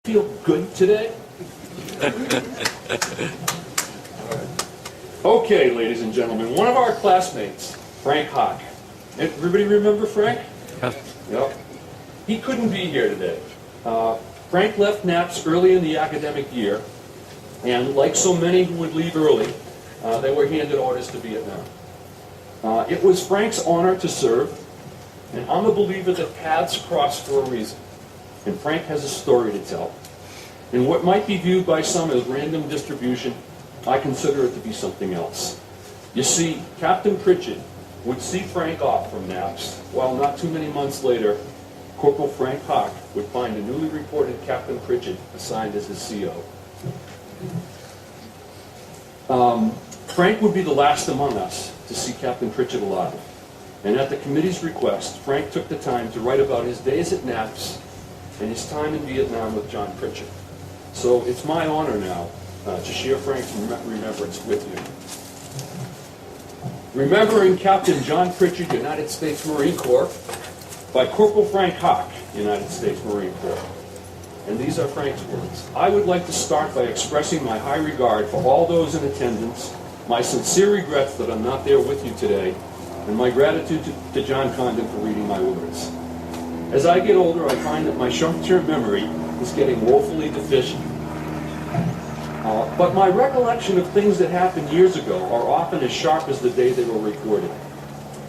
Feel good today? Okay, ladies and gentlemen, one of our classmates, Frank Hawk. Everybody remember Frank? Yep. He couldn't be here today. Frank left NAPS early in the academic year, and like so many who would leave early, they were handed orders to Vietnam. It was Frank's honor to serve, and I'm a believer that paths cross for a reason. And Frank has a story to tell. In what might be viewed by some as random distribution, I consider it to be something else. You see, Captain Pritchett would see Frank off from NAPS, while not too many months later, Corporal Frank Hawk would find a newly reported Captain Pritchett assigned as his CO. Frank would be the last among us to see Captain Pritchett alive. And at the committee's request, Frank took the time to write about his days at NAPS and his time in Vietnam with John Pritchett. So it's my honor now to share Frank's remembrance with you. Remembering Captain John Pritchett, United States Marine Corps, by Corporal Frank Hawk, United States Marine Corps. And these are Frank's words. I would like to start by expressing my high regard for all those in attendance, my sincere regrets that I'm not there with you today, and my gratitude to John Condon for reading my words. As I get older, I find that my short-term memory is getting woefully deficient. But my recollection of things that happened years ago are often as sharp as the day they were recorded.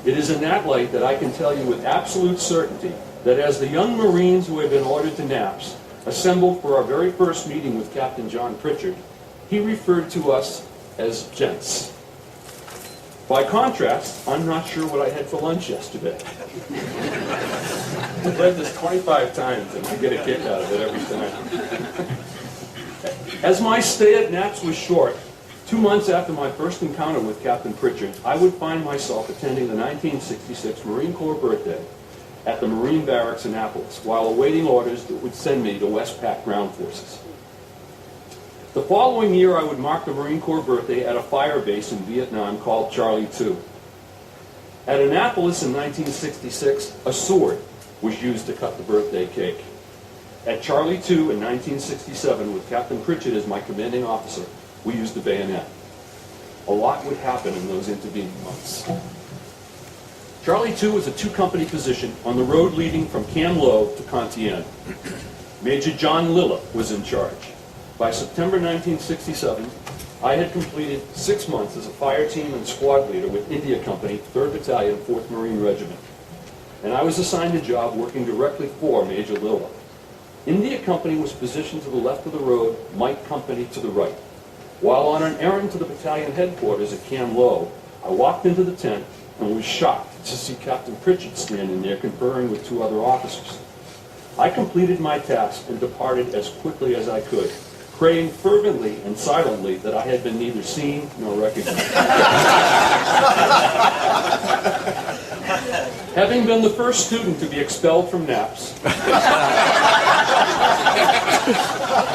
It is in that light that I can tell you with absolute certainty that as the young Marines who had been ordered to NAPS assembled for our very first meeting with Captain John Pritchett, he referred to us as gents. By contrast, I'm not sure what I had for lunch yesterday. I've read this 25 times and I get a kick out of it every time. As my stay at NAPS was short, 2 months after my first encounter with Captain Pritchett, I would find myself attending the 1966 Marine Corps birthday at the Marine Barracks in Annapolis while awaiting orders that would send me to Westpac Ground Forces. The following year, I would mark the Marine Corps birthday at a fire base in Vietnam called Charlie 2. At Annapolis in 1966, a sword was used to cut the birthday cake. At Charlie 2 in 1967, with Captain Pritchett as my commanding officer, we used the bayonet. A lot would happen in those intervening months. Charlie 2 was a two-company position on the road leading from Cam Lo to Contienne. Major John Lilla was in charge. By September 1967, I had completed 6 months as a fire team and squad leader with India Company, 3rd Battalion, 4th Marine Regiment. And I was assigned a job working directly for Major Lilla. India Company was positioned to the left of the road, Mike Company to the right. While on an errand to the battalion headquarters at Cam Lo, I walked into the tent and was shocked to see Captain Pritchett standing there conferring with 2 other officers. I completed my task and departed as quickly as I could, praying fervently and silently that I had been neither seen nor recognized. Having been the first student to be expelled from NAPS,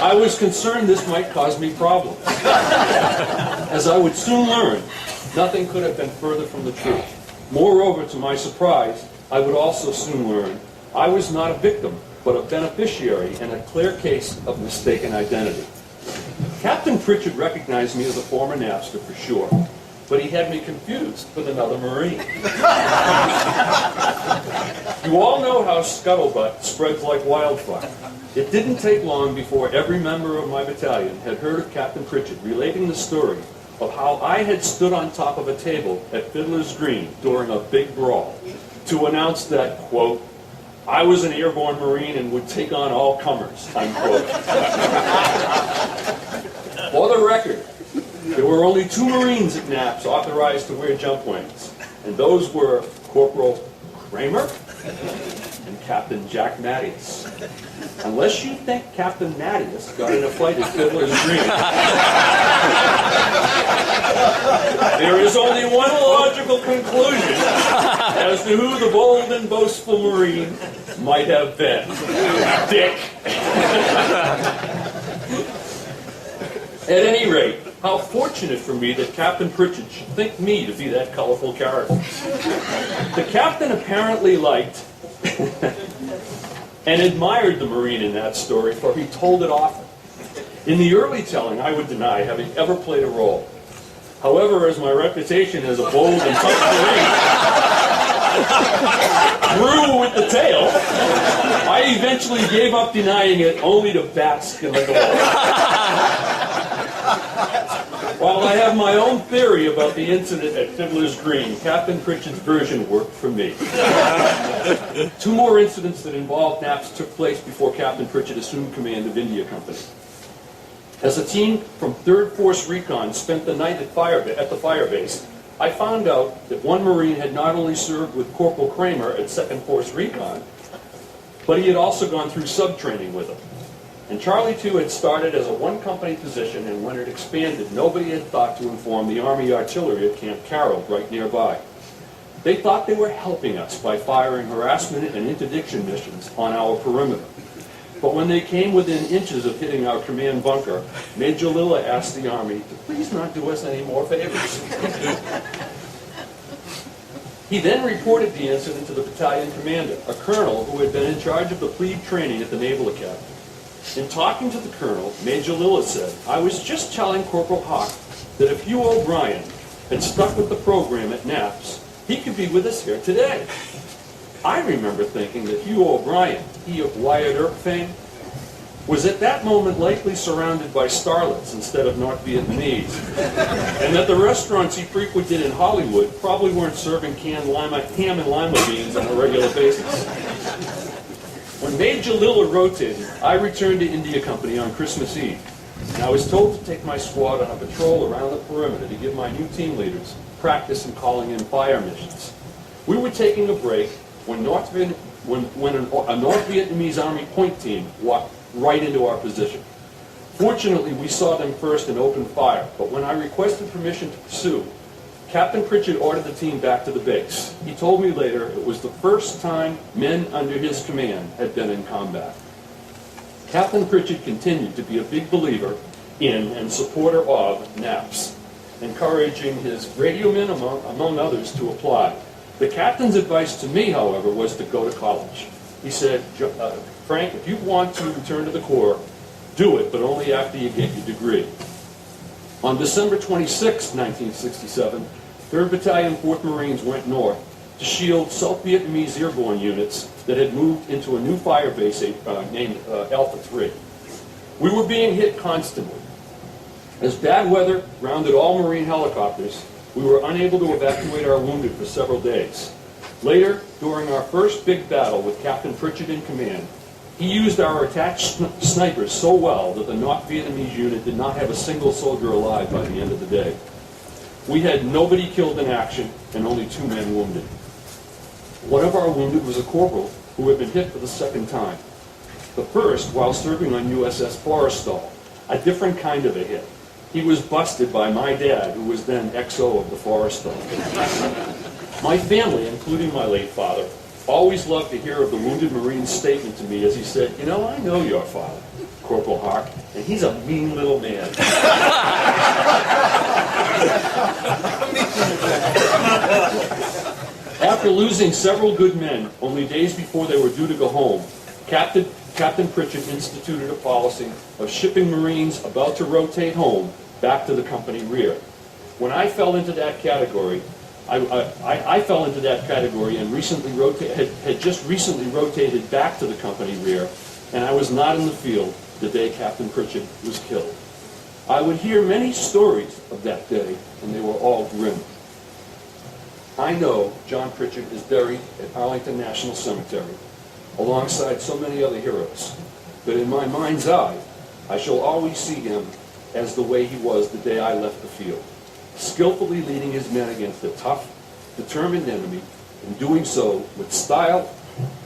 I was concerned this might cause me problems. As I would soon learn, nothing could have been further from the truth. Moreover, to my surprise, I would also soon learn I was not a victim, but a beneficiary in a clear case of mistaken identity. Captain Pritchett recognized me as a former NAPSter for sure, but he had me confused with another Marine. You all know how scuttlebutt spreads like wildfire. It didn't take long before every member of my battalion had heard of Captain Pritchett relating the story of how I had stood on top of a table at Fiddler's Green during a big brawl to announce that, quote, I was an airborne Marine and would take on all comers, unquote. For the record, there were only 2 Marines at NAPS authorized to wear jump wings, and those were Corporal Kramer and Captain Jack Mattias. Unless you think Captain Mattias got in a fight at Fiddler's Green, there is only one logical conclusion as to who the bold and boastful Marine might have been. Dick. At any rate, how fortunate for me that Captain Pritchett should think me to be that colorful character. The captain apparently liked and admired the Marine in that story, for he told it often. In the early telling, I would deny having ever played a role. However, as my reputation as a bold and tough Marine grew with the tale, I eventually gave up denying it, only to bask in the glory. While I have my own theory about the incident at Fiddler's Green, Captain Pritchard's version worked for me. 2 more incidents that involved NAPS took place before Captain Pritchard assumed command of India Company. As a team from 3rd Force Recon spent the night at the fire base, I found out that one Marine had not only served with Corporal Kramer at 2nd Force Recon, but he had also gone through sub-training with him. And Charlie 2 had started as a 1-company position, and when it expanded, nobody had thought to inform the Army Artillery at Camp Carroll, right nearby. They thought they were helping us by firing harassment and interdiction missions on our perimeter. But when they came within inches of hitting our command bunker, Major Lilla asked the Army to please not do us any more favors. He then reported the incident to the battalion commander, a colonel who had been in charge of the plebe training at the Naval Academy. In talking to the colonel, Major Lilla said, "I was just telling Corporal Hawk that if Hugh O'Brien had stuck with the program at NAPS, he could be with us here today." I remember thinking that Hugh O'Brien, he of Wyatt Earp fame, was at that moment likely surrounded by starlets instead of North Vietnamese, and that the restaurants he frequented in Hollywood probably weren't serving canned ham and lima beans on a regular basis. When Major Lilla rotated, I returned to India Company on Christmas Eve, and I was told to take my squad on a patrol around the perimeter to give my new team leaders practice in calling in fire missions. We were taking a break when a North Vietnamese Army point team walked right into our position. Fortunately, we saw them first and opened fire, but when I requested permission to pursue, Captain Pritchard ordered the team back to the base. He told me later it was the first time men under his command had been in combat. Captain Pritchard continued to be a big believer in and supporter of NAPS, encouraging his radio men, among others, to apply. The captain's advice to me, however, was to go to college. He said, "Frank, if you want to return to the Corps, do it, but only after you get your degree." On December 26, 1967, 3rd Battalion, 4th Marines went north to shield South Vietnamese airborne units that had moved into a new fire base named Alpha 3. We were being hit constantly. As bad weather grounded all Marine helicopters, we were unable to evacuate our wounded for several days. Later, during our first big battle with Captain Pritchard in command, he used our attached snipers so well that the North Vietnamese unit did not have a single soldier alive by the end of the day. We had nobody killed in action and only 2 men wounded. One of our wounded was a corporal who had been hit for the 2nd time. The first, while serving on USS Forrestal, a different kind of a hit. He was busted by my dad, who was then XO of the Forrestal. My family, including my late father, always loved to hear of the wounded Marine's statement to me as he said, "You know, I know your father, Corporal Hawk, and he's a mean little man." After losing several good men, only days before they were due to go home, Captain Pritchard instituted a policy of shipping Marines about to rotate home back to the company rear. When I fell into that category, I fell into that category and had just recently rotated back to the company rear, and I was not in the field the day Captain Pritchard was killed. I would hear many stories of that day, and they were all grim. I know John Pritchard is buried at Arlington National Cemetery, alongside so many other heroes, but in my mind's eye, I shall always see him as the way he was the day I left the field, skillfully leading his men against a tough, determined enemy, and doing so with style,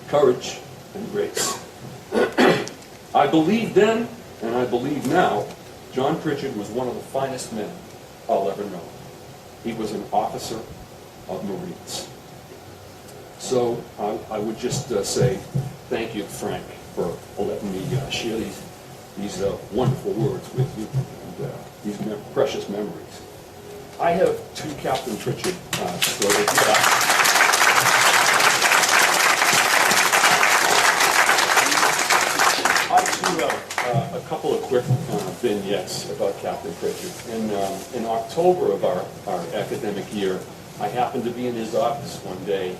courage, and grace. I believe then, and I believe now, John Pritchard was one of the finest men I'll ever know. He was an officer of Marines. So I would just say thank you, Frank, for letting me share these wonderful words with you and these precious memories. I have 2 Captain Pritchard stories. you a couple of quick vignettes about Captain Pritchard. In October of our academic year, I happened to be in his office one day,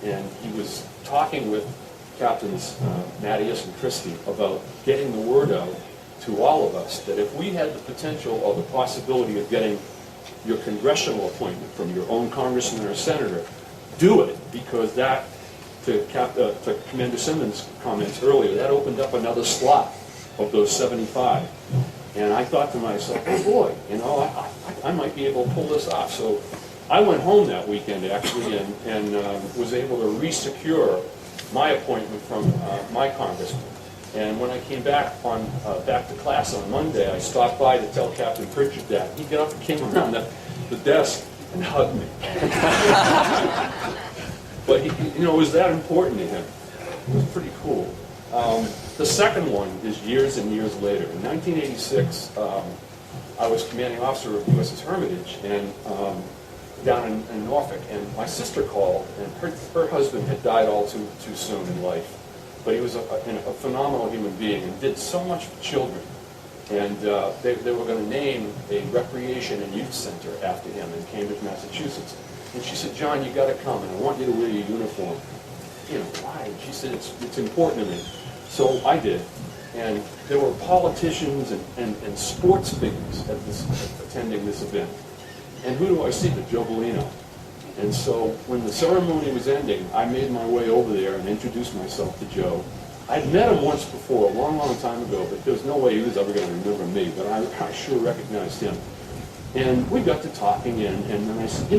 and he was talking with Captains Mattias and Christie about getting the word out to all of us that if we had the potential or the possibility of getting your congressional appointment from your own congressman or senator, do it, because that, to Commander Simmons' comments earlier, that opened up another slot of those 75. And I thought to myself, oh boy, I might be able to pull this off. So I went home that weekend, actually, and was able to re-secure my appointment from my congressman. And when I came back to class on Monday, I stopped by to tell Captain Pritchard that. He got up and came around the desk and hugged me. But it was that important to him. It was pretty cool. The second one is years and years later. In 1986, I was commanding officer of USS Hermitage and down in Norfolk, and my sister called, and her husband had died all too soon in life. But he was a phenomenal human being and did so much for children. And they were going to name a recreation and youth center after him in Cambridge, Massachusetts. And she said, John, you got to come, and I want you to wear your uniform. Why? She said, it's important to me. So I did. And there were politicians and sports figures attending this event. And who do I see but Joe Bellino? And so when the ceremony was ending, I made my way over there and introduced myself to Joe. I'd met him once before, a long, long time ago, but there was no way he was ever going to remember me, but I sure recognized him. And we got to talking, and then I said,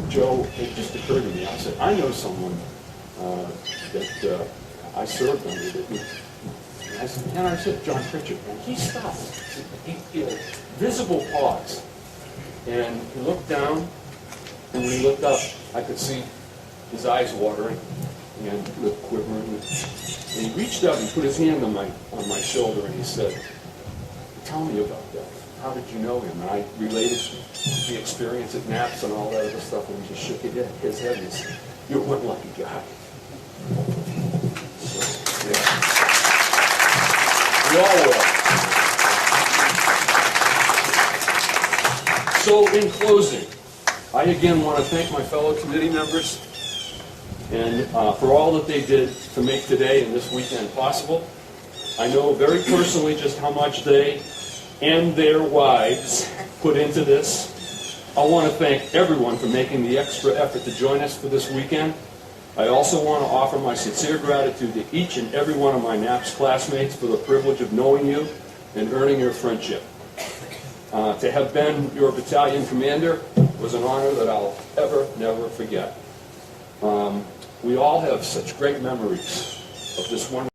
Joe, it just occurred to me. I said, I know someone that I served under. And I said, John Pritchard. And he stopped. He had a visible pause. And he looked down, and when he looked up, I could see his eyes watering and lip quivering. And he reached out and put his hand on my shoulder, and he said, tell me about that. How did you know him? And I related the experience at NAPS and all that other stuff, and he just shook his head and said, you're one lucky guy. So, yeah. We all were. So in closing, I again want to thank my fellow committee members and for all that they did to make today and this weekend possible. I know very personally just how much they and their wives put into this. I want to thank everyone for making the extra effort to join us for this weekend. I also want to offer my sincere gratitude to each and every one of my NAPS classmates for the privilege of knowing you and earning your friendship. To have been your battalion commander was an honor that I'll never forget. We all have such great memories of this one.